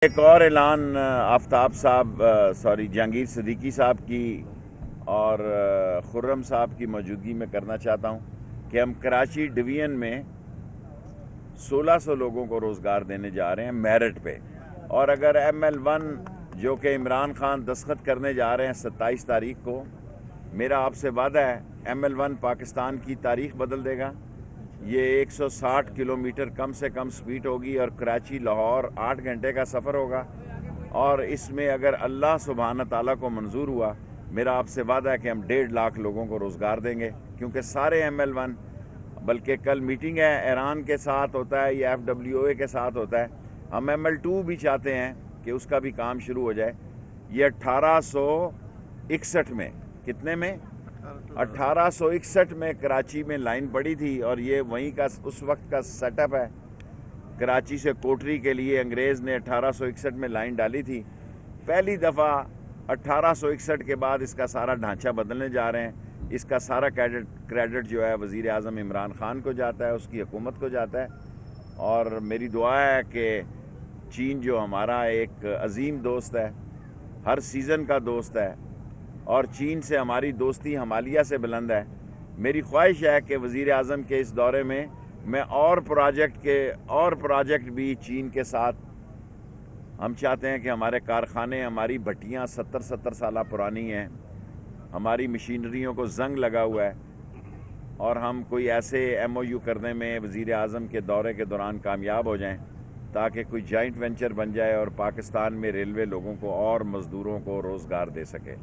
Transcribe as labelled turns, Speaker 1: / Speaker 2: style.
Speaker 1: ایک اور اعلان آفتاب صاحب جہانگیر صدیقی صاحب کی اور خرم صاحب کی موجودگی میں کرنا چاہتا ہوں کہ ہم کراچی ڈویژن میں 1600 لوگوں کو روزگار دینے جا رہے ہیں میرٹ پہ، اور اگر ML1 جو کہ عمران خان دستخط کرنے جا رہے ہیں 27 تاریخ کو، میرا آپ سے وعدہ ہے ML1 پاکستان کی تاریخ بدل دے گا۔ یہ 160 کلومیٹر کم سے کم سپیڈ ہوگی اور کراچی لاہور 8 گھنٹے کا سفر ہوگا، اور اس میں اگر اللہ سبحانہ تعالیٰ کو منظور ہوا، میرا آپ سے وعدہ ہے کہ ہم 1.5 لاکھ لوگوں کو روزگار دیں گے، کیونکہ سارے ML1، بلکہ کل میٹنگ ہے ایران کے ساتھ ہوتا ہے یا FWA کے ساتھ ہوتا ہے، ہم ML2 بھی چاہتے ہیں کہ اس کا بھی کام شروع ہو جائے۔ یہ 1861 میں، کتنے میں؟ 1861 میں کراچی میں لائن پڑی تھی، اور یہ وہیں کا اس وقت کا سیٹ اپ ہے۔ کراچی سے کوٹری کے لیے انگریز نے 1861 میں لائن ڈالی تھی۔ پہلی دفعہ 1861 کے بعد اس کا سارا ڈھانچہ بدلنے جا رہے ہیں۔ اس کا سارا کریڈٹ جو ہے وزیر اعظم عمران خان کو جاتا ہے، اس کی حکومت کو جاتا ہے، اور میری دعا ہے کہ چین جو ہمارا ایک عظیم دوست ہے، ہر سیزن کا دوست ہے، اور چین سے ہماری دوستی ہمالیہ سے بلند ہے، میری خواہش ہے کہ وزیر اعظم کے اس دورے میں میں اور پروجیکٹ بھی چین کے ساتھ، ہم چاہتے ہیں کہ ہمارے کارخانے، ہماری بھٹیاں 70 سالہ پرانی ہیں، ہماری مشینریوں کو زنگ لگا ہوا ہے، اور ہم کوئی ایسے MOU کرنے میں وزیر اعظم کے دورے کے دوران کامیاب ہو جائیں تاکہ کوئی جائنٹ وینچر بن جائے اور پاکستان میں ریلوے لوگوں کو اور مزدوروں کو روزگار دے سکے۔